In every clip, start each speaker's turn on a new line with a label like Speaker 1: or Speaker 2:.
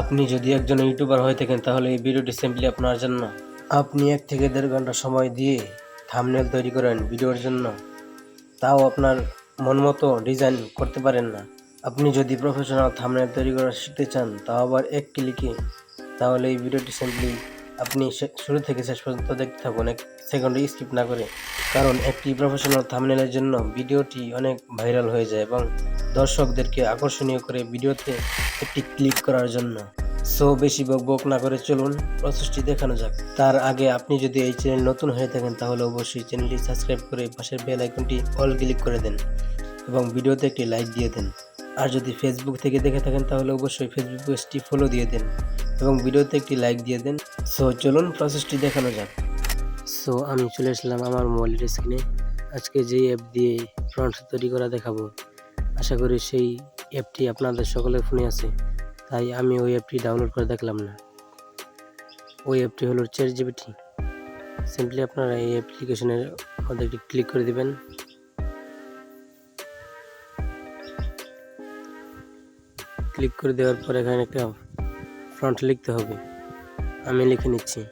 Speaker 1: আপনি যদি একজন ইউটিউবার হয়ে থাকেন তাহলে এই ভিডিওটি সিম্পলি আপনার জন্য। আপনি 1 থেকে 1.5 ঘন্টা সময় দিয়ে থাম্বনেল তৈরি করেন ভিডিওর জন্য, তাও আপনার মন মতো ডিজাইন করতে পারেন না। আপনি যদি প্রফেশনাল থাম্বনেল তৈরি করা শিখতে চান, তাও আবার 1 ক্লিকে, তাহলে এই ভিডিওটি সিম্পলি আপনি শুরু থেকে শেষ পর্যন্ত দেখতে থাকুন, 1 সেকেন্ড স্কিপ না করে। কারণ একটি প্রফেশনাল থাম্বনেলের জন্য ভিডিওটি অনেক ভাইরাল হয়ে যায় এবং দর্শকদেরকে আকর্ষণীয় করে ভিডিওতে একটি ক্লিক করার জন্য। সো বেশি বকবক না করে চলুন প্রসেসটি দেখানো যাক। তার আগে আপনি যদি এই চ্যানেল নতুন হয়ে থাকেন তাহলে অবশ্যই চ্যানেলটি সাবস্ক্রাইব করে পাশের বেল আইকনটি অল ক্লিক করে দেন এবং ভিডিওতে একটি লাইক দিয়ে দেন। আর যদি ফেসবুক থেকে দেখে থাকেন তাহলে অবশ্যই ফেসবুক পেজটি ফলো দিয়ে দেন এবং ভিডিওতে একটি লাইক দিয়ে দেন। সো চলুন প্রসেসটি দেখানো যাক। সো আমি চলে আসলাম আমার মোবাইলের স্ক্রিনে। আজকে যেই অ্যাপ দিয়ে ফ্রন্ট তৈরি করা দেখাবো, আশা করি সেই অ্যাপটি আপনাদের সকলের ফোনে আছে, তাই আমি ওই অ্যাপটি ডাউনলোড করে দেখলাম না। ওই অ্যাপটি হলো চ্যাটজিপিটি। সিম্পলি আপনারা এই অ্যাপ্লিকেশনের মধ্যে একটি ক্লিক করে দিবেন। ক্লিক করে দেওয়ার পর এখানে একটা ফ্রন্ট লিখতে হবে, আমি লিখে নিচ্ছি।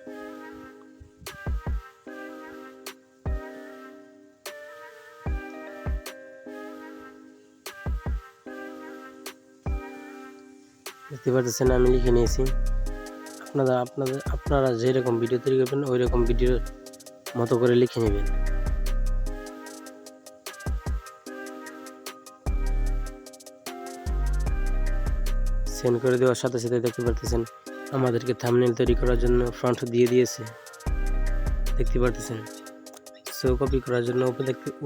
Speaker 1: দেখতে পাচ্ছেন আমি লিখে নিয়েছি। আপনারা যেরকম ভিডিও তৈরি করবেন ওই রকম ভিডিওর মতো করে লিখে নেবেন। সেন্ড করে দেওয়ার সাথে সাথে দেখতে পাচ্ছেন আমাদেরকে থাম্বনেল তৈরি করার জন্য ফ্রন্ট দিয়ে দিয়েছে, দেখতে পাচ্ছেন। সো কপি করার জন্য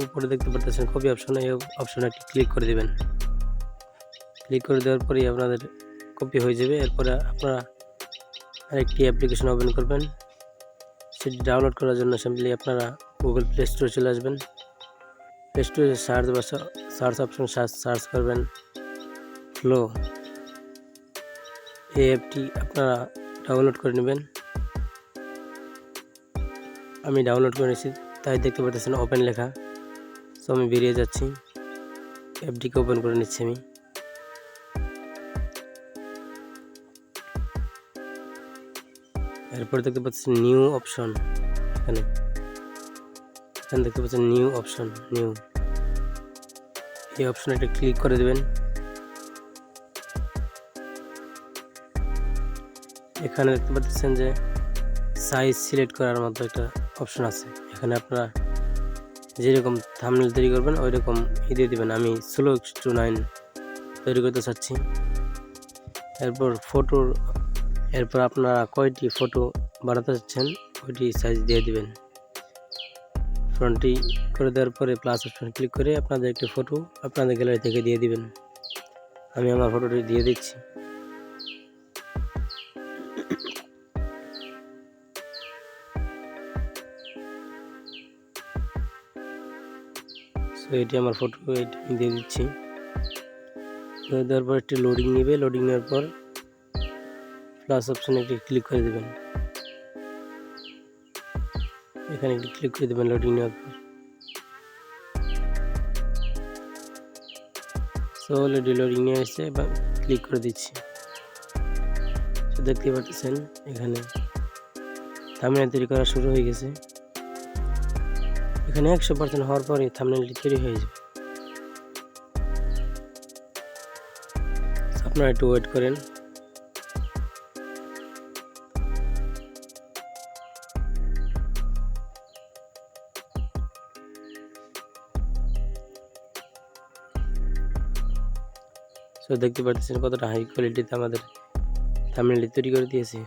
Speaker 1: উপরে দেখতে পাচ্ছেন কপি অপশন, এই অপশনে একটি ক্লিক করে দেবেন। ক্লিক করে দেওয়ার পরেই আপনাদের কপি হয়ে যাবে। এরপরে আপনারা আরেকটি অ্যাপ্লিকেশন ওপেন করবেন। সেটি ডাউনলোড করার জন্য সিম্পলি আপনারা গুগল প্লে স্টোরে চলে আসবেন। প্লে স্টোরে সার্চ অপশন সার্চ করবেন ফ্লো। এই অ্যাপটি আপনারা ডাউনলোড করে নেবেন। আমি ডাউনলোড করে নিয়েছি, তাই দেখতে পাচ্ছেন ওপেন লেখা। সো আমি বেরিয়ে যাচ্ছি, অ্যাপটিকে ওপেন করে নিচ্ছি আমি। এরপর দেখতে পাচ্ছেন নিউ অপশন, এখানে দেখতে পাচ্ছেন নিউ অপশন, এই অপশনে একটা ক্লিক করে দেবেন। এখানে দেখতে পাচ্ছেন যে সাইজ সিলেক্ট করার মতো একটা অপশন আছে। এখানে আপনারা যেরকম থাম্বনেল তৈরি করবেন ওই রকম দিয়ে দিবেন। আমি 16:9 তৈরি করতে চাচ্ছি। এরপর আপনারা কয়টি ফটো বানাতে চাচ্ছেন ওইটি সাইজ দিয়ে দিবেন। ফ্রন্টটি করে দেওয়ার পরে প্লাস অপশন ক্লিক করে আপনাদের একটি ফটো আপনাদের গ্যালারি থেকে দিয়ে দিবেন। আমি আমার ফটোটি দিয়ে দিচ্ছি। সো এটি আমার ফটো, এটি দিয়ে দিচ্ছি। দেওয়ার পর একটি লোডিং নেবে। লোডিং নেওয়ার পর প্লাস অপশনে একটি ক্লিক করে দেবেন। এখানে একটি ক্লিক করে দেবেন লোডিং নেওয়ার পর। সো অলরেডি লোডিং নিয়ে এসেছে এবং ক্লিক করে দিচ্ছি। তো দেখতে পাচ্ছেন এখানে থাম্বনেল তৈরি করা শুরু হয়ে গেছে। এখানে 100% হওয়ার পরে থাম্বনেলটি তৈরি হয়ে যাবে। আপনারা একটু ওয়েট করেন। সো দেখতে পাচ্ছেন কতটা হাই কোয়ালিটিতে আমাদের থাম্বনেলটি তৈরি করে দিয়েছে।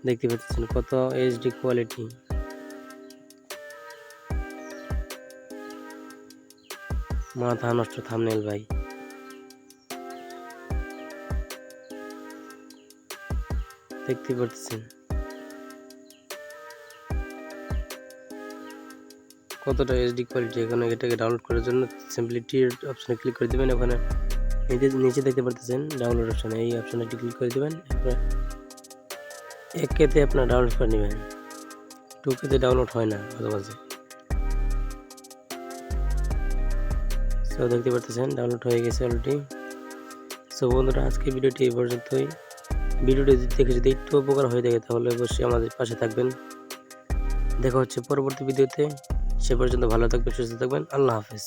Speaker 1: দেখতে পাচ্ছেন কত এইচডি কোয়ালিটি। মাথা নষ্ট থাম্বনেল ভাই। দেখতে পাচ্ছেন কতটা এইচডি কোয়ালিটি। এখানে এটাকে ডাউনলোড করার জন্য সিম্পলি টি অপশনে ক্লিক করে দেবেন। ওখানে নিচে দেখতে পাচ্ছেন ডাউনলোড অপশন, এই অপশনে ক্লিক করে দেবেন। এরপর 1Kতে আপনারা ডাউনলোড করে নেবেন, 2Kতে ডাউনলোড হয় না মাঝে। সো দেখতে পাচ্ছেন ডাউনলোড হয়ে গেছে অলরেডি। সো বন্ধুরা, আজকে ভিডিওটি এই পর্যন্তই। ভিডিওটি দেখে যদি একটু উপকার হয়ে থাকে তাহলে অবশ্যই আমাদের পাশে থাকবেন। দেখা হচ্ছে পরবর্তী ভিডিওতে। সে পর্যন্ত ভালো থাকবেন, সুস্থ থাকবেন। আল্লাহ হাফেজ।